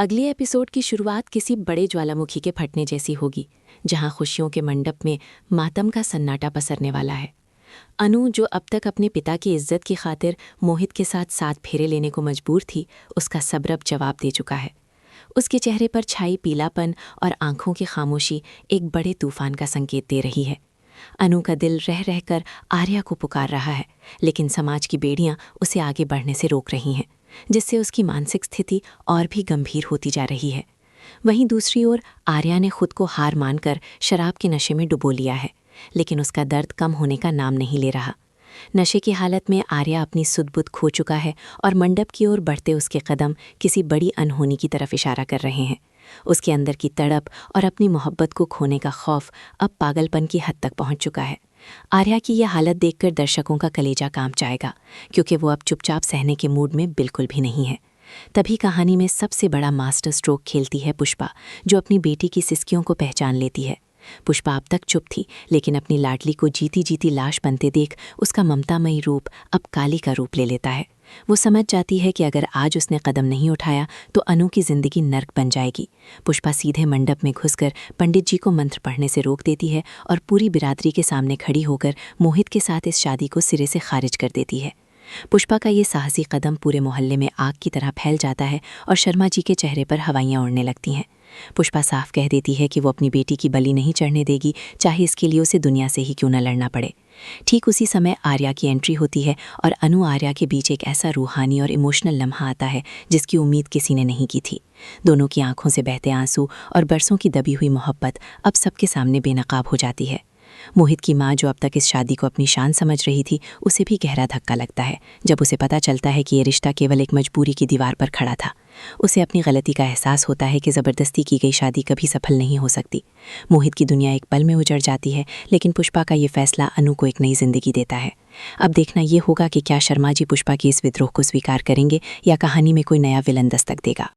अगले एपिसोड की शुरुआत किसी बड़े ज्वालामुखी के फटने जैसी होगी, जहां खुशियों के मंडप में मातम का सन्नाटा पसरने वाला है। अनु, जो अब तक अपने पिता की इज्जत की खातिर मोहित के साथ 7 फेरे लेने को मजबूर थी, उसका सब्र अब जवाब दे चुका है। उसके चेहरे पर छाई पीलापन और आंखों की खामोशी एक बड़े तूफान का संकेत दे रही है। अनु का दिल रह रहकर आर्या को पुकार रहा है, लेकिन समाज की बेड़ियां उसे आगे बढ़ने से रोक रही हैं, जिससे उसकी मानसिक स्थिति और भी गंभीर होती जा रही है। वहीं दूसरी ओर आर्या ने खुद को हार मानकर शराब के नशे में डुबो लिया है, लेकिन उसका दर्द कम होने का नाम नहीं ले रहा। नशे की हालत में आर्या अपनी सुध-बुध खो चुका है और मंडप की ओर बढ़ते उसके कदम किसी बड़ी अनहोनी की तरफ इशारा कर रहे हैं। उसके अंदर की तड़प और अपनी मोहब्बत को खोने का खौफ अब पागलपन की हद तक पहुंच चुका है। आर्या की यह हालत देखकर दर्शकों का कलेजा कांप जाएगा, क्योंकि वो अब चुपचाप सहने के मूड में बिल्कुल भी नहीं है। तभी कहानी में सबसे बड़ा मास्टर स्ट्रोक खेलती है पुष्पा, जो अपनी बेटी की सिसकियों को पहचान लेती है। पुष्पा अब तक चुप थी, लेकिन अपनी लाडली को जीती जीती लाश बनते देख उसका ममतामयी रूप अब काली का रूप ले लेता है। वो समझ जाती है कि अगर आज उसने कदम नहीं उठाया तो अनु की जिंदगी नर्क बन जाएगी। पुष्पा सीधे मंडप में घुसकर पंडित जी को मंत्र पढ़ने से रोक देती है और पूरी बिरादरी के सामने खड़ी होकर मोहित के साथ इस शादी को सिरे से खारिज कर देती है। पुष्पा का ये साहसी कदम पूरे मोहल्ले में आग की तरह फैल जाता है और शर्मा जी के चेहरे पर हवाइयाँ उड़ने लगती हैं। पुष्पा साफ कह देती है कि वो अपनी बेटी की बलि नहीं चढ़ने देगी, चाहे इसके लिए उसे दुनिया से ही क्यों न लड़ना पड़े। ठीक उसी समय आर्या की एंट्री होती है और अनु आर्या के बीच एक ऐसा रूहानी और इमोशनल लम्हा आता है जिसकी उम्मीद किसी ने नहीं की थी। दोनों की आंखों से बहते आंसू और बरसों की दबी हुई मोहब्बत अब सबके सामने बेनकाब हो जाती है। मोहित की माँ, जो अब तक इस शादी को अपनी शान समझ रही थी, उसे भी गहरा धक्का लगता है जब उसे पता चलता है कि ये रिश्ता केवल एक मजबूरी की दीवार पर खड़ा था। उसे अपनी गलती का एहसास होता है कि ज़बरदस्ती की गई शादी कभी सफल नहीं हो सकती। मोहित की दुनिया एक पल में उजड़ जाती है, लेकिन पुष्पा का ये फैसला अनु को एक नई जिंदगी देता है। अब देखना ये होगा कि क्या शर्मा जी पुष्पा की इस विद्रोह को स्वीकार करेंगे या कहानी में कोई नया विलन दस्तक देगा।